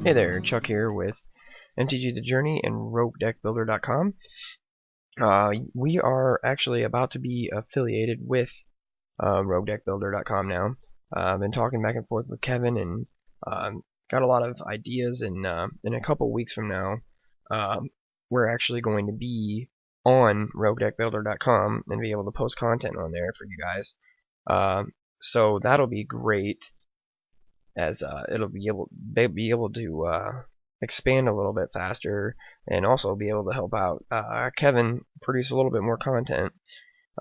Hey there, Chuck here with MTG The Journey and RogueDeckBuilder.com. We are actually about to be affiliated with RogueDeckBuilder.com now. I've been talking back and forth with Kevin and got a lot of ideas, and in a couple weeks from now, we're actually going to be on RogueDeckBuilder.com and be able to post content on there for you guys. So that'll be great, as it'll be able to expand a little bit faster, and also be able to help out Kevin produce a little bit more content.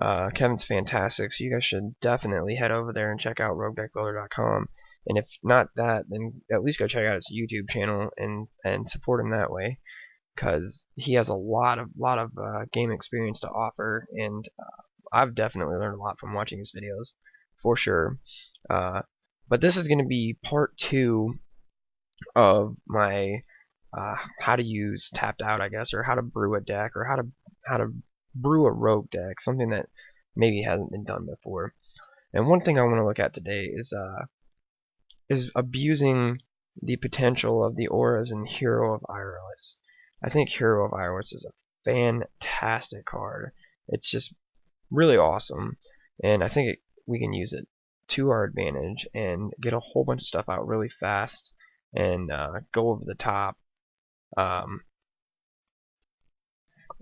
Kevin's fantastic, so you guys should definitely head over there and check out RogueDeckBuilder.com. And if not that, then at least go check out his YouTube channel and support him that way, because he has a lot of game experience to offer, and I've definitely learned a lot from watching his videos, for sure. But this is going to be part 2 of my how to use tapped out, I guess, or how to brew a deck, or how to brew a rogue deck, something that maybe hasn't been done before. And one thing I want to look at today is abusing the potential of the auras in Hero of Iroas. I think Hero of Iroas is a fantastic card. It's just really awesome, and I think we can use it to our advantage and get a whole bunch of stuff out really fast and go over the top. And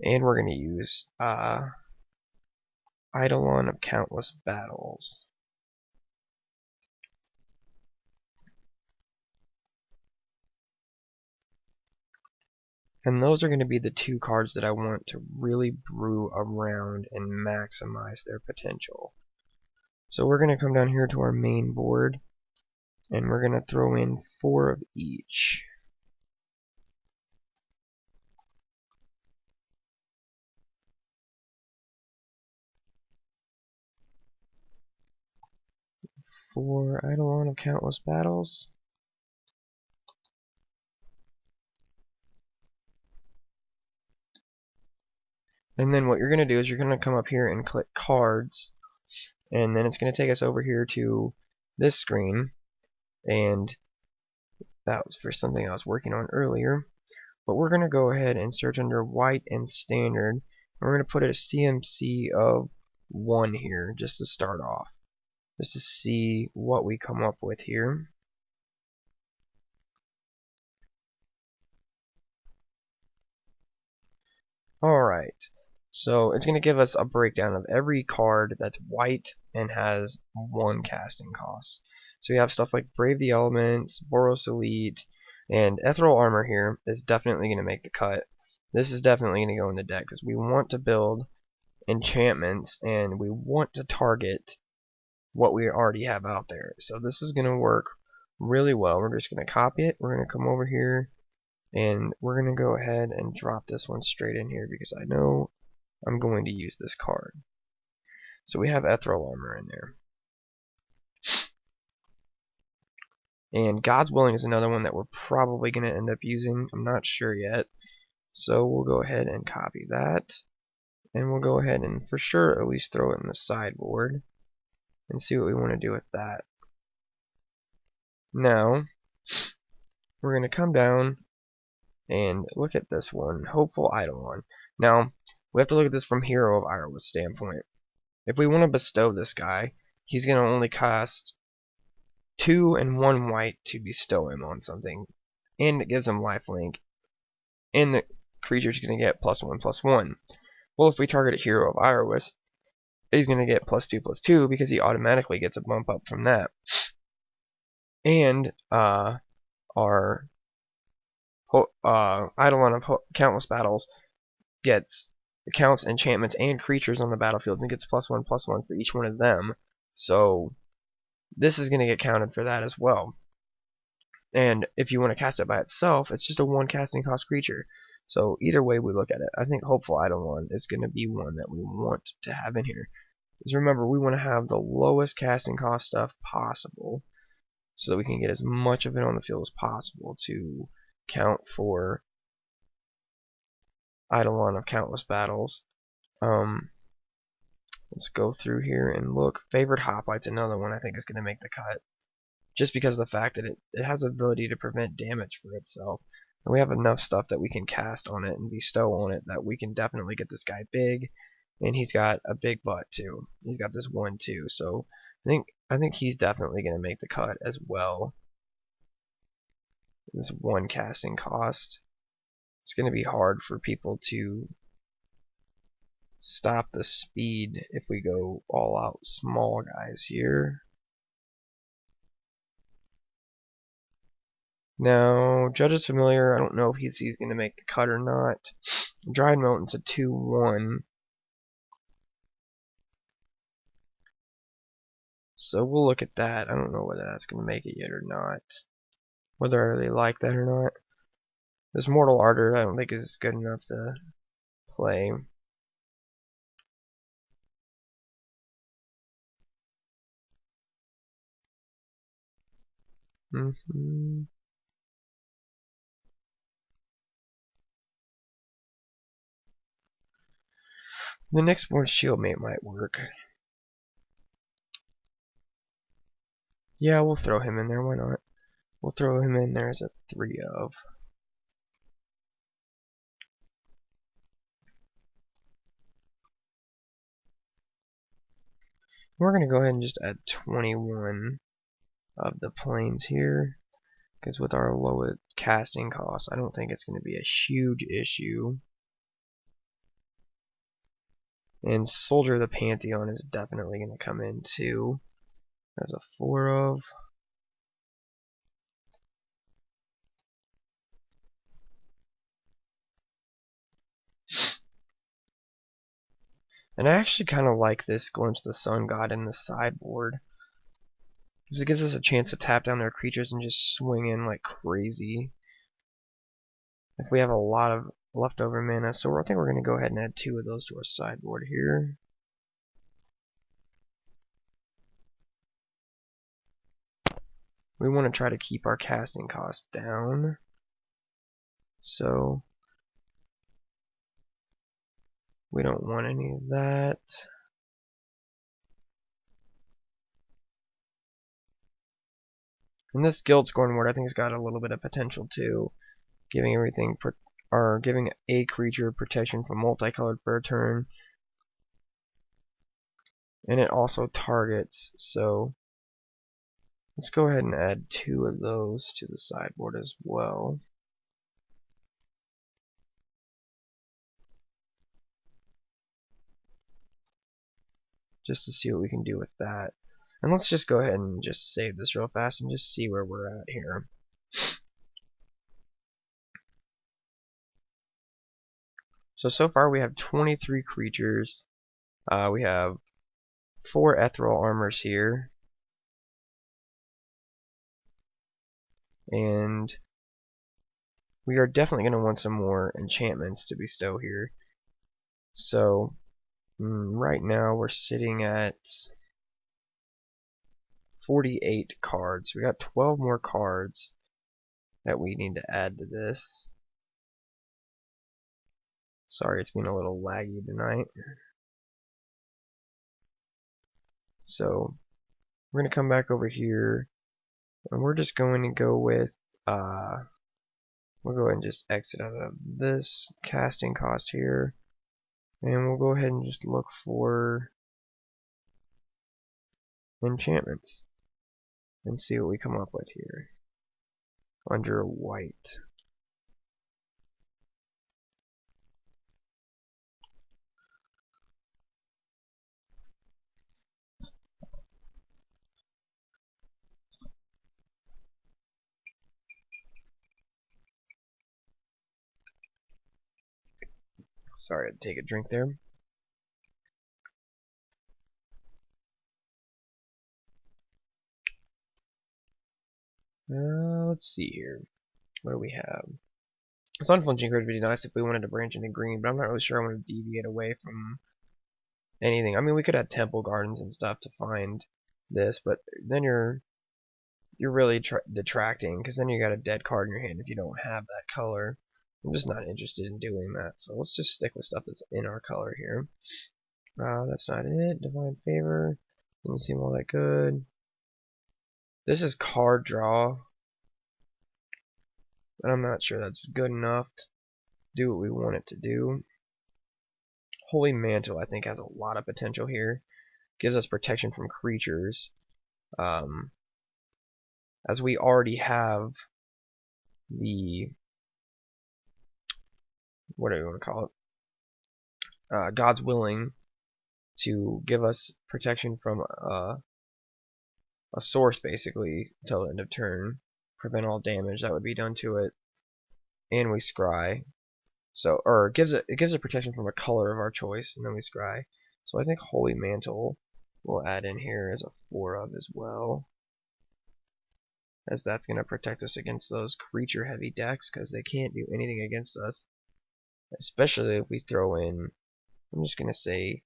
we're going to use Eidolon of Countless Battles. And those are going to be the 2 cards that I want to really brew around and maximize their potential. So we're going to come down here to our main board, and we're going to throw in 4 of each. For Eidolon of Countless Battles. And then what you're going to do is you're going to come up here and click Cards, and then it's going to take us over here to this screen, and that was for something I was working on earlier. But we're going to go ahead and search under White and Standard, and we're going to put a CMC of 1 here, just to start off, just to see what we come up with here. Alright, so it's going to give us a breakdown of every card that's white and has 1 casting cost. So we have stuff like Brave the Elements, Boros Elite, and Ethereal Armor here is definitely going to make the cut. This is definitely going to go in the deck because we want to build enchantments and we want to target what we already have out there. So this is going to work really well. We're just going to copy it. We're going to come over here and we're going to go ahead and drop this one straight in here because I know I'm going to use this card. So we have Ethereal Armor in there. And God's Willing is another one that we're probably going to end up using. I'm not sure yet. So we'll go ahead and copy that. And we'll go ahead and for sure at least throw it in the sideboard and see what we want to do with that. Now, we're going to come down and look at this one, Hopeful Eidolon. Now, we have to look at this from Hero of Iroas standpoint. If we want to bestow this guy, he's going to only cost 2 and 1 white to bestow him on something, and it gives him lifelink, and the creature's going to get +1/+1. Well, if we target a Hero of Iroas, he's going to get +2/+2 because he automatically gets a bump up from that. And our Eidolon of Countless Battles counts enchantments and creatures on the battlefield and gets +1/+1 for each one of them. So this is going to get counted for that as well. And if you want to cast it by itself, it's just a 1 casting cost creature. So either way we look at it, I think Hopeful Eidolon is going to be one that we want to have in here. Because remember, we want to have the lowest casting cost stuff possible, so that we can get as much of it on the field as possible to count for Eidolon of Countless Battles. Let's go through here and look. Favored Hoplite's another one I think is going to make the cut. just because of the fact that it has the ability to prevent damage for itself. And we have enough stuff that we can cast on it and bestow on it that we can definitely get this guy big. And he's got a big butt too. He's got this 1-2, so I think he's definitely going to make the cut as well. This 1 casting cost. It's going to be hard for people to stop the speed if we go all out small guys here. Now, Judge is familiar. I don't know if he's going to make the cut or not. Dried Mountain's a 2-1. So we'll look at that. I don't know whether that's going to make it yet or not. Whether I really like that or not. This Mortal Ardor I don't think is good enough to play. The next board Shieldmate might work. Yeah, we'll throw him in there, why not? We'll throw him in there as a 3 of. We're going to go ahead and just add 21 of the planes here, because with our low casting costs, I don't think it's going to be a huge issue. And Soldier of the Pantheon is definitely going to come in too, as a 4 of. And I actually kind of like this Glimpse of the Sun God in the sideboard, because it gives us a chance to tap down their creatures and just swing in like crazy if we have a lot of leftover mana. So I think we're going to go ahead and add 2 of those to our sideboard here. We want to try to keep our casting cost down. So we don't want any of that. And this Guildscorn ward I think has got a little bit of potential too, giving everything or giving a creature protection from multicolored for a turn, and it also targets. So let's go ahead and add 2 of those to the sideboard as well. Just to see what we can do with that. And let's just go ahead and just save this real fast and just see where we're at here. So far we have 23 creatures. We have 4 ethereal armors here. And we are definitely going to want some more enchantments to bestow here. So right now we're sitting at 48 cards. We got 12 more cards that we need to add to this. Sorry, it's been a little laggy tonight. So we're going to come back over here, and we're just going to go with we'll go ahead and just exit out of this casting cost here, and we'll go ahead and just look for enchantments and see what we come up with here under white. Sorry, I had to take a drink there. Let's see here. What do we have? This unflinching card would be nice if we wanted to branch into green, but I'm not really sure I want to deviate away from anything. I mean, we could have temple gardens and stuff to find this, but then you're really detracting, because then you got a dead card in your hand if you don't have that color. I'm just not interested in doing that, so let's just stick with stuff that's in our color here. That's not it. Divine Favor doesn't seem all that good. This is card draw, but I'm not sure that's good enough to do what we want it to do. Holy Mantle, I think, has a lot of potential here. Gives us protection from creatures. As we already have the, what do we want to call it? God's Willing to give us protection from a source, basically, until the end of turn. Prevent all damage that would be done to it. And we scry. So, or it gives it protection from a color of our choice, and then we scry. So I think Holy Mantle we'll add in here as a 4 of as well, as that's going to protect us against those creature heavy decks, because they can't do anything against us, especially if we throw in, I'm just going to say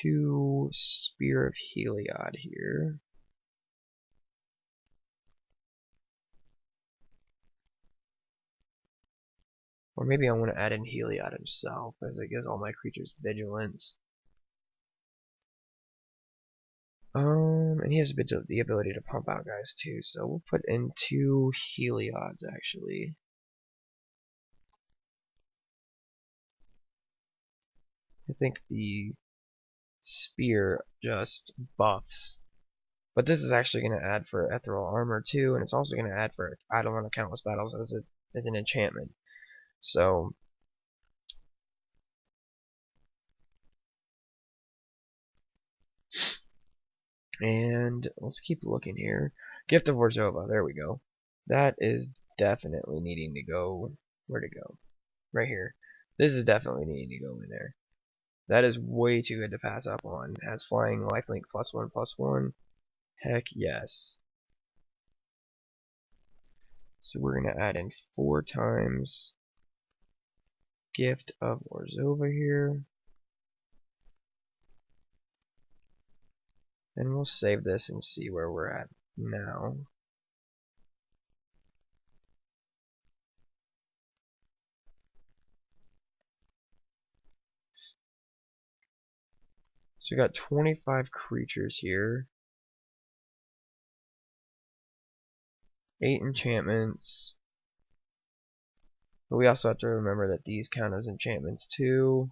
2 Spear of Heliod here. Or maybe I want to add in Heliod himself, as it gives all my creatures vigilance. And he has a bit of the ability to pump out guys too, so we'll put in 2 Heliods actually. I think the spear just buffs, but this is actually going to add for ethereal armor too, and it's also going to add for Eidolon of Countless Battles as an enchantment. So and let's keep looking here. Gift of Orzhova, there we go. That is definitely needing to go. Where'd it go? Right here. This is definitely needing to go in there. That is way too good to pass up on. Has flying, lifelink, +1/+1. Heck yes. So we're going to add in 4 times Gift of Orzhova here. And we'll save this and see where we're at now. So we got 25 creatures here. 8 enchantments. But we also have to remember that these count as enchantments too.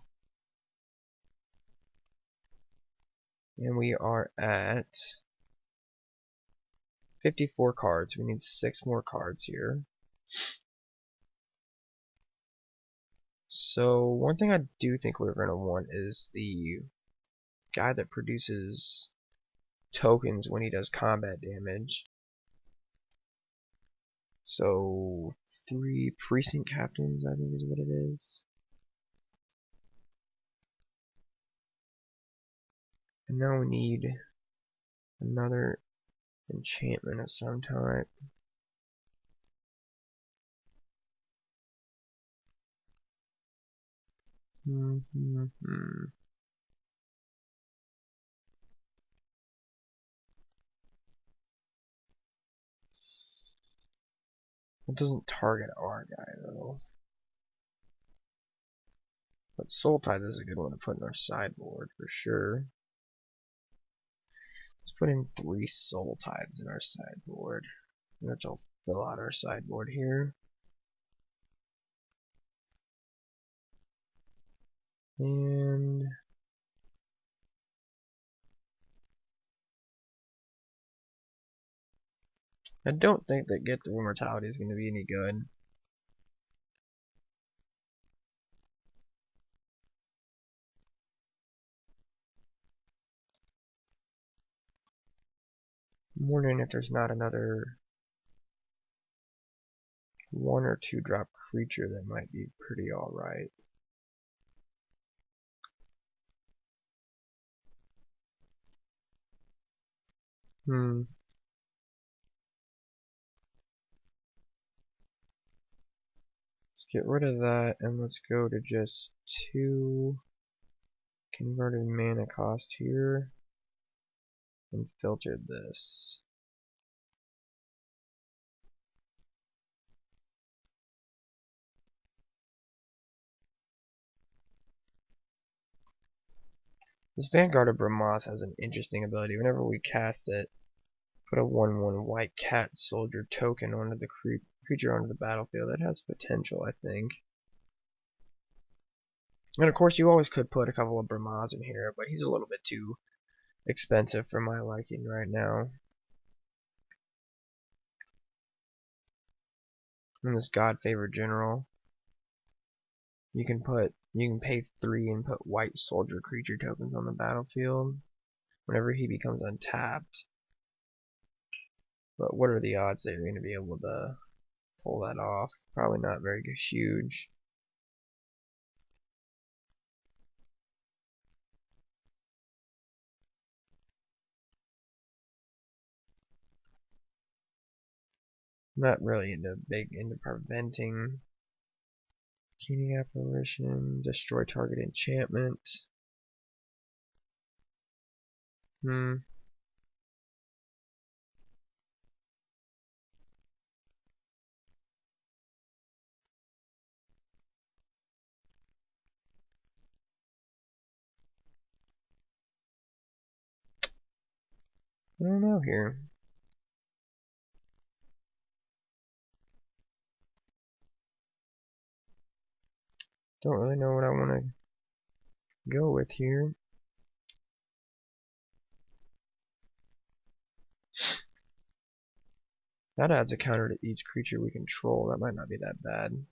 And we are at 54 cards. We need 6 more cards here. So one thing I do think we're going to want is the guy that produces tokens when he does combat damage. So 3 precinct captains, I think is what it is. And now we need another enchantment of some type. It doesn't target our guy though. But Soul Tithe is a good one to put in our sideboard for sure. Let's put in 3 Soul Tithes in our sideboard. Which will fill out our sideboard here. And I don't think that Gift of Immortality is going to be any good. I'm wondering if there's not another 1 or 2 drop creature that might be pretty alright. Let's get rid of that and let's go to just 2 converted mana cost here and filter this. This Vanguard of Brahmas has an interesting ability. Whenever we cast it, Put a 1/1 white cat soldier token onto the creature onto the battlefield. That has potential, I think. And of course, you always could put a couple of Brahmas in here, but he's a little bit too expensive for my liking right now. And this God-favored general, you can pay 3 and put white soldier creature tokens on the battlefield whenever he becomes untapped. But what are the odds that you're going to be able to pull that off? Probably not very huge. Not really into preventing. Keening apparition, destroy target enchantment. I don't know here. Don't really know what I want to go with here. That adds a counter to each creature we control. That might not be that bad.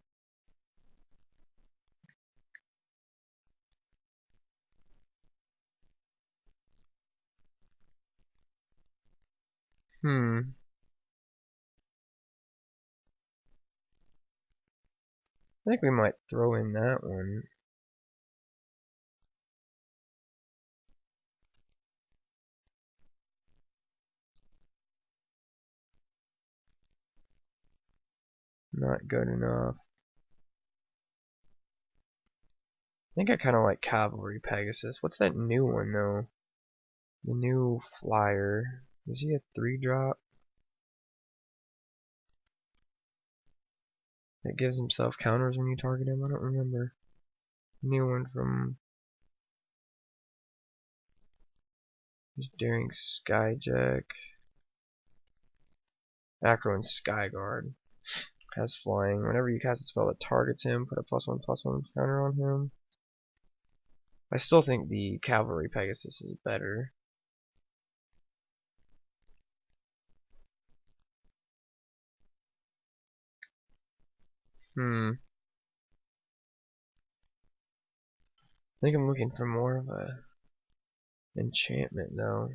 I think we might throw in that one. Not good enough. I think I kind of like Cavalry Pegasus. What's that new one though? The new flyer. Is he a 3-drop? That gives himself counters when you target him? I don't remember. New one from Daring Skyjack. Acro and Skyguard. Has flying. Whenever you cast a spell that targets him, put a +1/+1 counter on him. I still think the Cavalry Pegasus is better. I think I'm looking for more of a enchantment though.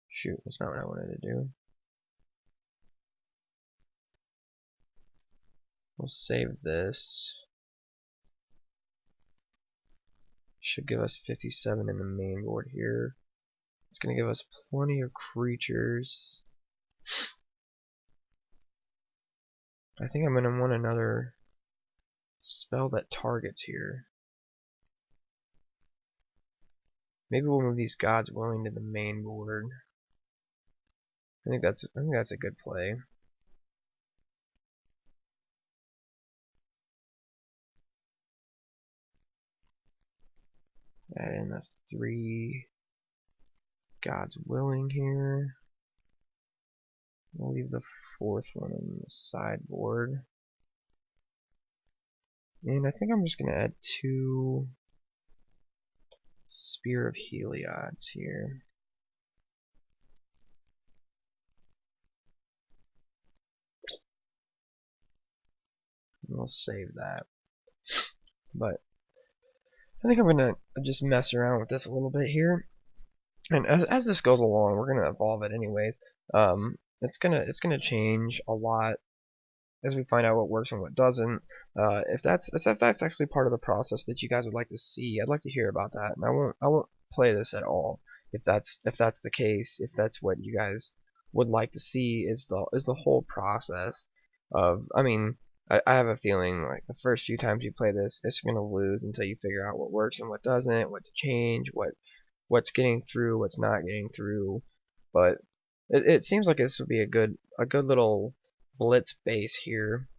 Shoot, that's not what I wanted to do. We'll save this. Should give us 57 in the main board here. It's going to give us plenty of creatures. I think I'm going to want another spell that targets here. Maybe we'll move these Gods Willing to the main board. I think that's a good play. Add in the 3 Gods Willing here. We'll leave the 4th one on the sideboard. And I think I'm just going to add 2 Spear of Heliods here. We'll save that. But I think I'm gonna just mess around with this a little bit here, and as this goes along, we're gonna evolve it anyways. It's gonna change a lot as we find out what works and what doesn't. If that's actually part of the process that you guys would like to see, I'd like to hear about that. And I won't play this at all if that's the case. If that's what you guys would like to see is the whole process of. I mean, I have a feeling like the first few times you play this, it's gonna lose until you figure out what works and what doesn't, what to change, what's getting through, what's not getting through. But it seems like this would be a good little blitz base here.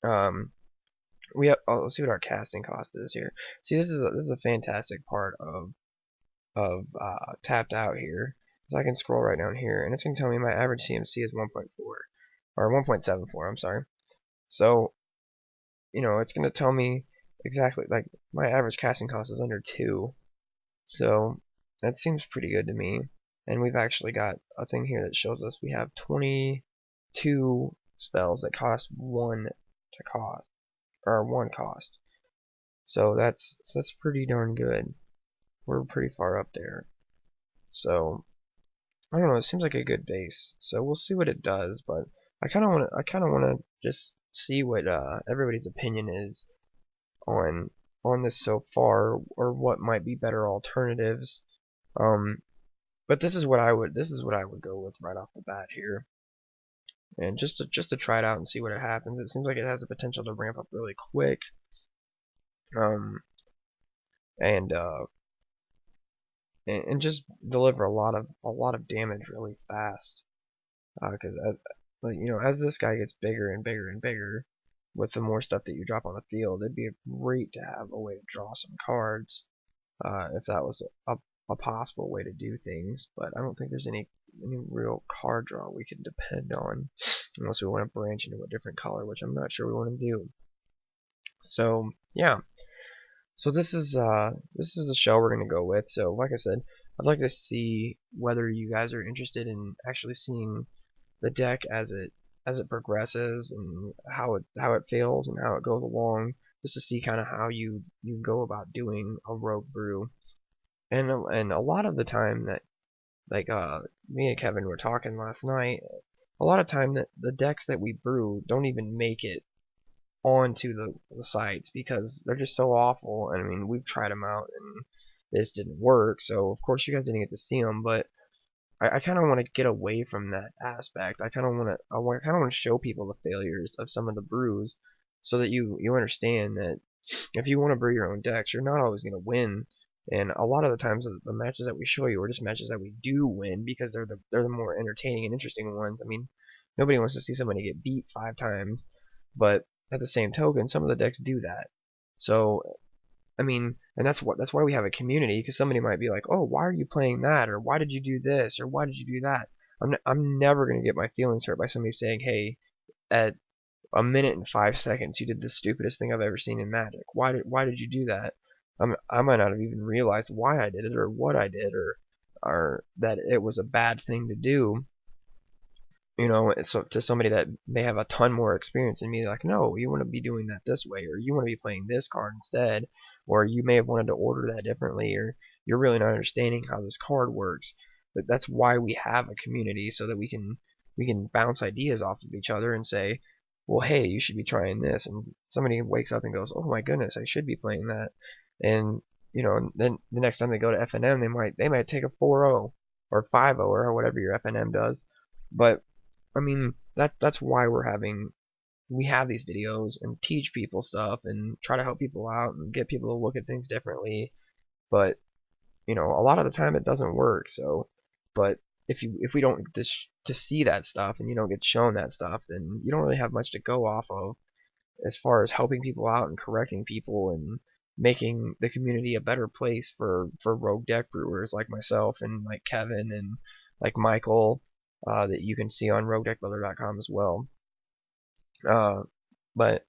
We have, let's see what our casting cost is here. See, this is a fantastic part of tapped out here. So I can scroll right down here, and it's going to tell me my average CMC is 1.4, or 1.74, I'm sorry. So, it's going to tell me exactly, like, my average casting cost is under 2. So, that seems pretty good to me. And we've actually got a thing here that shows us we have 22 spells that cost 1 to cost, or 1 cost. So that's pretty darn good. We're pretty far up there. So, I don't know, it seems like a good base. So we'll see what it does, but I kind of want to just see what everybody's opinion is on this so far, or what might be better alternatives. But this is what I would go with right off the bat here, and just to try it out and see what it happens. It seems like it has the potential to ramp up really quick, um, and just deliver a lot of damage really fast. Because as this guy gets bigger and bigger and bigger, with the more stuff that you drop on the field, it'd be great to have a way to draw some cards, if that was a possible way to do things. But I don't think there's any real card draw we can depend on, unless we want to branch into a different color, which I'm not sure we want to do. So yeah, so this is the shell we're gonna go with. So like I said, I'd like to see whether you guys are interested in actually seeing the deck as it progresses, and how it fails and how it goes along, just to see kind of how you go about doing a rogue brew. And a lot of the time that, like, me and Kevin were talking last night, a lot of time that the decks that we brew don't even make it onto the sites because they're just so awful. And I mean, we've tried them out and this didn't work, so of course you guys didn't get to see them. But I kind of want to get away from that aspect. I kind of want to show people the failures of some of the brews, so that you understand that if you want to brew your own decks, you're not always going to win. And a lot of the times, the matches that we show you are just matches that we do win, because they're the more entertaining and interesting ones. I mean, nobody wants to see somebody get beat 5 times, but at the same token, some of the decks do that. So I mean, and that's why we have a community, because somebody might be like, oh, why are you playing that, or why did you do this, or why did you do that? I'm never gonna get my feelings hurt by somebody saying, hey, at a minute and 5 seconds, you did the stupidest thing I've ever seen in Magic. Why did you do that? I might not have even realized why I did it, or what I did, or that it was a bad thing to do. So to somebody that may have a ton more experience than me, like, no, you want to be doing that this way, or you want to be playing this card instead, or you may have wanted to order that differently, or you're really not understanding how this card works. But that's why we have a community, so that we can bounce ideas off of each other and say, well, hey, you should be trying this, and somebody wakes up and goes, oh my goodness, I should be playing that. And then the next time they go to FNM, they might take a 4-0 or 5-0 or whatever your FNM does. But I mean, that's why we have these videos and teach people stuff and try to help people out and get people to look at things differently. But a lot of the time it doesn't work. So, but if we don't get to see that stuff, and you don't get shown that stuff, then you don't really have much to go off of as far as helping people out and correcting people and making the community a better place for rogue deck brewers like myself and like Kevin and like Michael, that you can see on roguedeckbuilder.com as well. But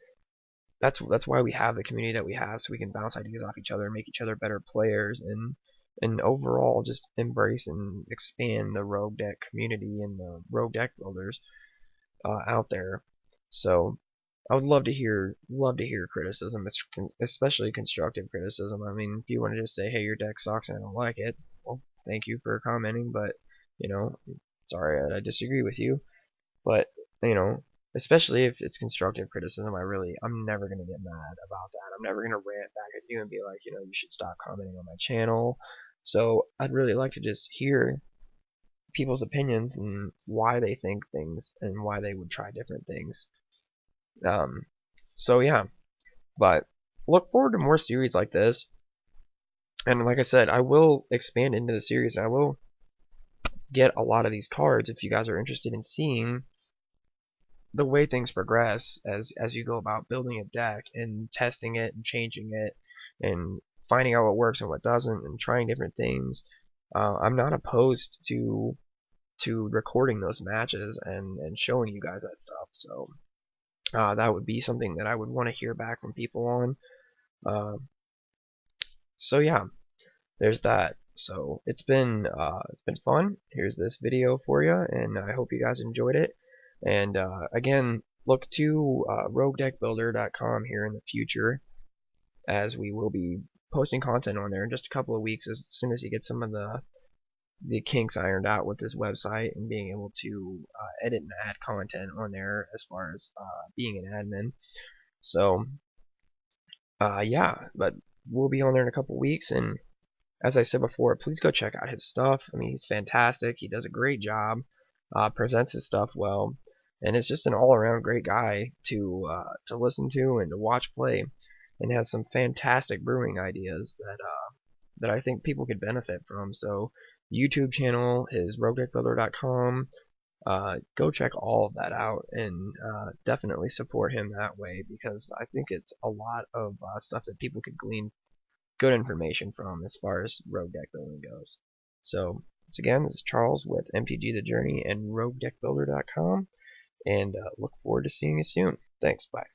that's why we have the community that we have, so we can bounce ideas off each other and make each other better players, and overall just embrace and expand the rogue deck community and the rogue deck builders out there. So I would love to hear criticism, especially constructive criticism. I mean, if you want to just say, hey, your deck sucks and I don't like it, well, thank you for commenting, but sorry, I disagree with you. But especially if it's constructive criticism, I'm never gonna get mad about that. I'm never gonna rant back at you and be like, you should stop commenting on my channel. So I'd really like to just hear people's opinions and why they think things and why they would try different things. So yeah, but look forward to more series like this. And like I said, I will expand into the series, and I will get a lot of these cards if you guys are interested in seeing the way things progress as you go about building a deck and testing it and changing it and finding out what works and what doesn't and trying different things. I'm not opposed to recording those matches and showing you guys that stuff. So that would be something that I would want to hear back from people on. Uh, so yeah, there's that. So it's been fun. Here's this video for you, and I hope you guys enjoyed it. And again, look to roguedeckbuilder.com here in the future, as we will be posting content on there in just a couple of weeks, as soon as you get some of the kinks ironed out with this website and being able to edit and add content on there as far as being an admin. So yeah, but we'll be on there in a couple weeks, and as I said before, please go check out his stuff. I mean, he's fantastic. He does a great job, presents his stuff well, and is just an all-around great guy to listen to and to watch play, and has some fantastic brewing ideas that I think people could benefit from. So, YouTube channel, his roguedeckbuilder.com. Go check all of that out, and definitely support him that way, because I think it's a lot of stuff that people could glean good information from as far as rogue deck building goes. So, once again, this is Charles with MTG The Journey and roguedeckbuilder.com, and look forward to seeing you soon. Thanks, bye.